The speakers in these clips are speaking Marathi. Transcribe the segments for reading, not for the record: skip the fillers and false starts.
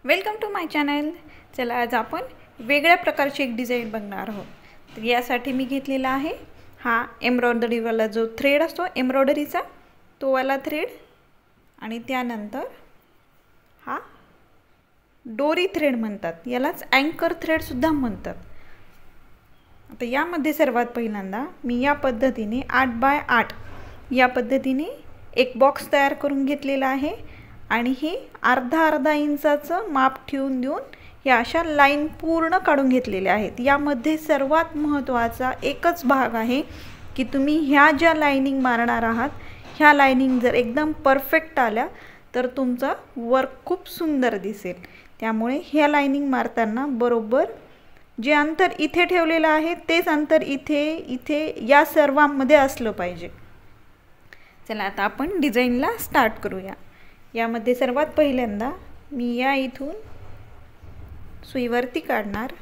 Welcome to my channel. चला आज आपण वेगळ्या प्रकारची एक डिझाईन बघणार आहोत। तर यासाठी मी घेतलेला आहे हा एम्ब्रॉयडरीवाला जो थ्रेड असतो एम्ब्रॉयडरीचा तो वाला थ्रेड आणि त्यानंतर हा डोरी थ्रेड म्हणतात, यालाच अँकर थ्रेड सुद्धा म्हणतात। आता यामध्ये सर्वात पहिल्यांदा मी या पद्धतीने 8 बाय 8 या पद्धतीने एक बॉक्स तयार करून घेतलेला आहे आणि हे अर्धा इंचाचं माप ठेवून देऊन या अशा लाईन पूर्ण काढून घेतलेल्या आहेत। यामध्ये सर्वात महत्त्वाचा एकच भाग आहे की तुम्ही ह्या ज्या लाइनिंग मारणार आहात ह्या लाइनिंग जर एकदम परफेक्ट आल्या तर तुमचा वर्क खूप सुंदर दिसेल। त्यामुळे ह्या लाइनिंग मारताना बरोबर जे अंतर इथे ठेवलेलं आहे तेच अंतर इथे या सर्वांमध्ये असलं पाहिजे। चला आता आपण डिझाईनला स्टार्ट करूया। यामध्ये सर्वात पहिल्यांदा मी या इथून सुईवरती काढणार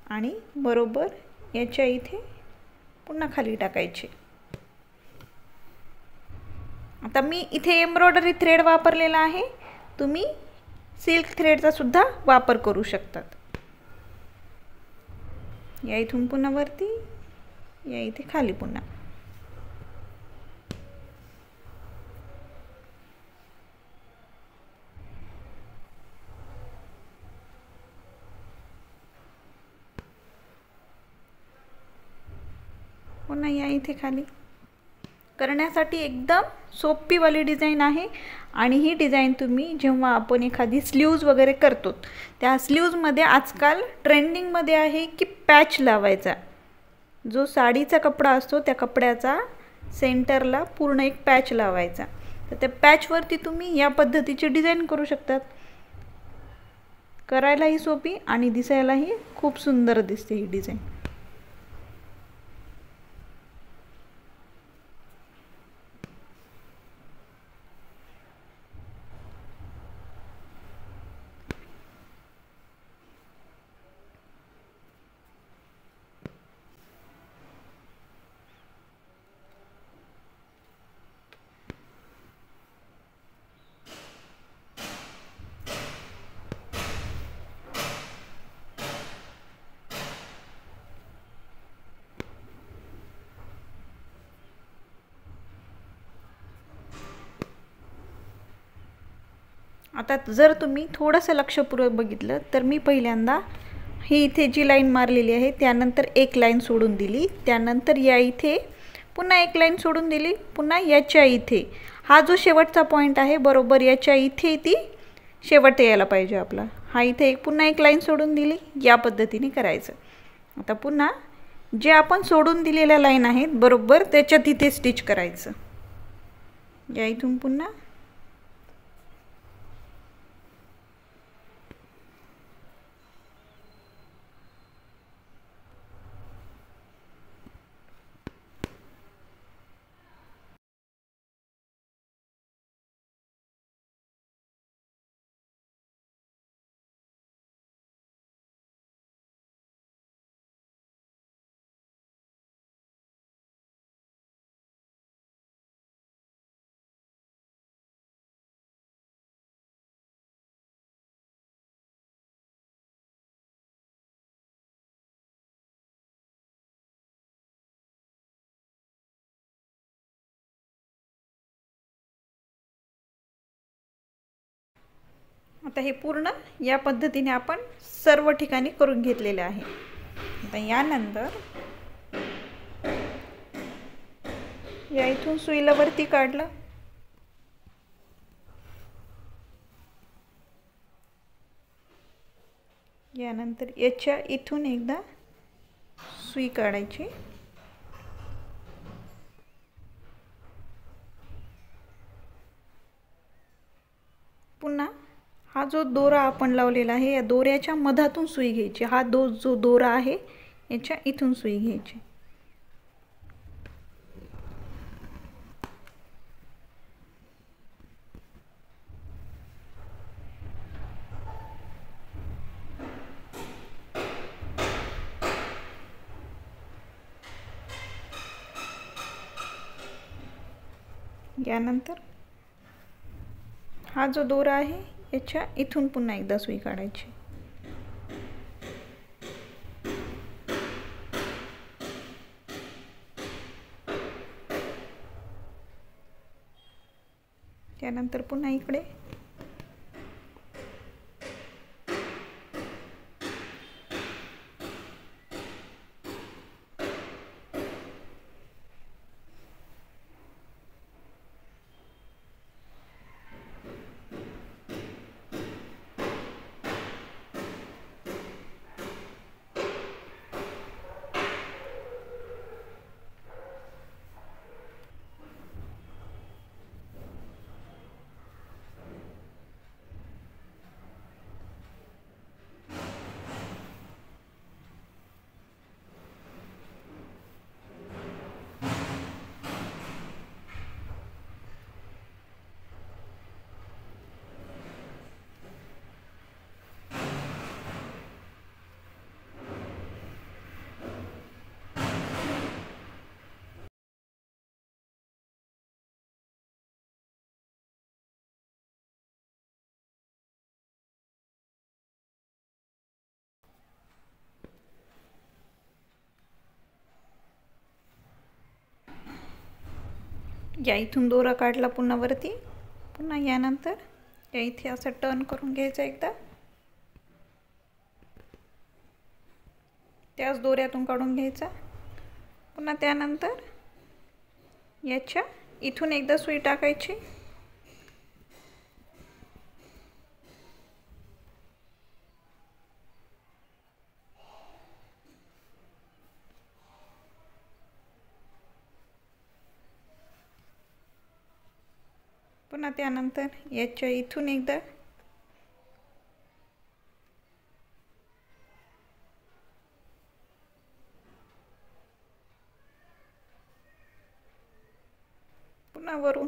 आणि बरोबर याच्या इथे पुन्हा खाली टाकायचे। आता मी इथे एम्ब्रॉयडरी थ्रेड वापरलेला आहे, तुम्ही सिल्क थ्रेडचा सुद्धा वापर करू शकतात। या इथून पुन्हा वरती, या इथे खाली पुन्हा। पुन्हा या इथे खाली। करण्यासाठी एकदम सोपी वाली डिझाइन आहे आणि ही डिझाइन तुम्ही जेव्हा आपण एखादी स्लीव्ज वगैरे करतो त्या स्लीव्ज मध्ये आजकाल ट्रेंडिंग मध्ये आहे की पॅच लावायचा। जो साडीचा कपडा असतो त्या कपड्याचा सेंटरला पूर्ण एक पॅच लावायचा। तर त्या पॅच वरती तुम्ही या पद्धतीची डिझाइन करू शकतात। करायलाही सोपी आणि दिसायलाही खूप सुंदर दिसते ही डिझाइन। आता जर तुम्ही थोडंसं लक्षपूर्वक बघितलं तर मी पहिल्यांदा ही इथे जी लाईन मारलेली आहे त्यानंतर एक लाईन सोडून दिली, त्यानंतर या इथे पुन्हा एक लाईन सोडून दिली, पुन्हा याच्या इथे हा जो शेवटचा पॉइंट आहे बरोबर याच्या इथे ती शेवट यायला पाहिजे आपला। हा इथे एक पुन्हा एक लाईन सोडून दिली, या पद्धतीने करायचं। आता पुन्हा जे आपण सोडून दिलेल्या लाईन आहेत बरोबर त्याच्या तिथे स्टिच करायचं। या इथून पुन्हा आता हे पूर्ण या पद्धतीने आपण सर्व ठिकाणी करून घेतलेले आहे। आता यानंतर या इथून सुईला वरती काढलं, यानंतर याच्या इथून एकदा सुई काढायची, पुन्हा हा जो दोरा आपण लावलेला आहे या दोऱ्याच्या मधातून सुई घ्यायची। हा जो दोरा आहे याच्या इथून सुई घ्यायची। यानंतर हा जो दोरा आहे याच्या इथून पुन्हा एकदा सुई काढायची. त्यानंतर पुन्हा इकडे या इथून दोरा काढला पुन्हा वरती. पुन्हा यानंतर या इथे असं टर्न करून घ्यायचं एकदा. त्याच दोऱ्यातून काढून घ्यायचा. पुन्हा त्यानंतर याच्या इथून एकदा सुई टाकायची. पुन्हा त्यानंतर याच्या इथून एकदा पुन्हा वरून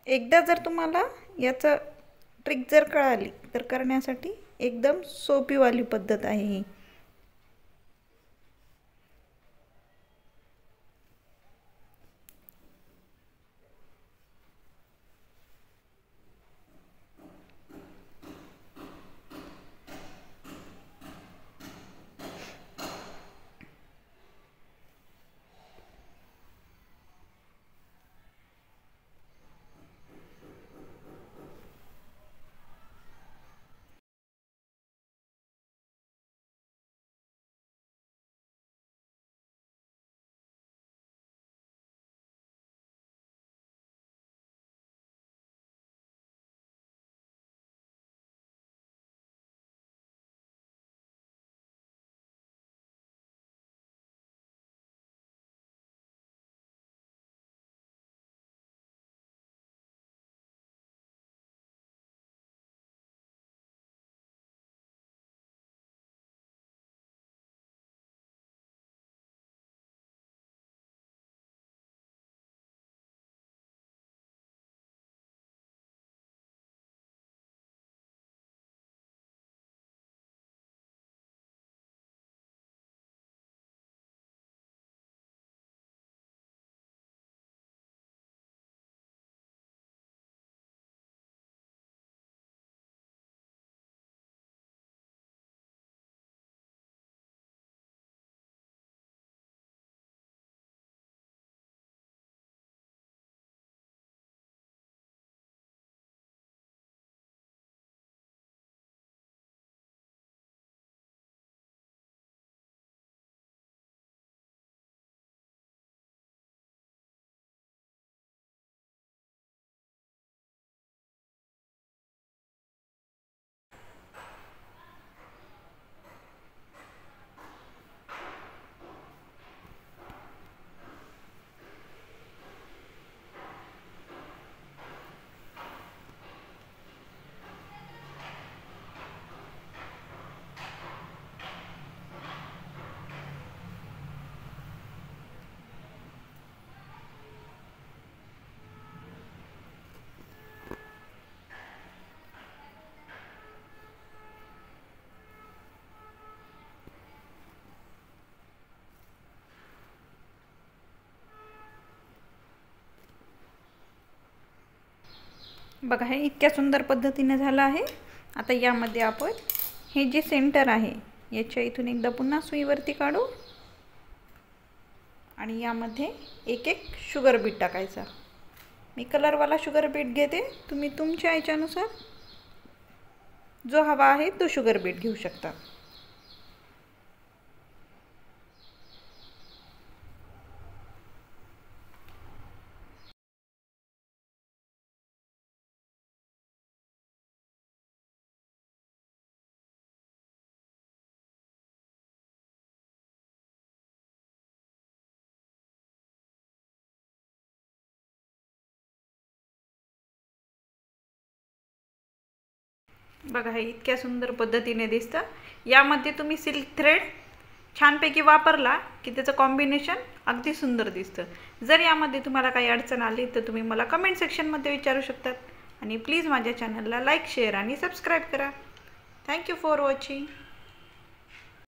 एकदा जर तुम्हाला याचं ट्रिक जर कळाली तर करण्यासाठी एकदम सोपीवाली पद्धत आहे ही. बघा हे इतक्या सुंदर पद्धतीने झालं आहे। आता यामध्ये आपण हे जे सेंटर आहे याच्या इथून एकदा पुन्हा सुईवरती काढू आणि यामध्ये एक एक शुगर बीट टाकायचा। मी कलरवाला शुगर बीट घेते, तुम्ही तुमच्या इच्छेनुसार जो हवा आहे तो शुगर बीट घेऊ शकता। बघा हे इतक्या सुंदर पद्धतीने दिसतं। यामध्ये तुम्ही सिल्क थ्रेड छानपैकी वापरला की त्याचं कॉम्बिनेशन अगदी सुंदर दिसतं। जर यामध्ये तुम्हाला काही अडचण आली तर तुम्ही मला कमेंट सेक्शनमध्ये विचारू शकतात आणि प्लीज माझ्या चॅनलला लाईक शेअर आणि सबस्क्राईब करा। Thank you for watching.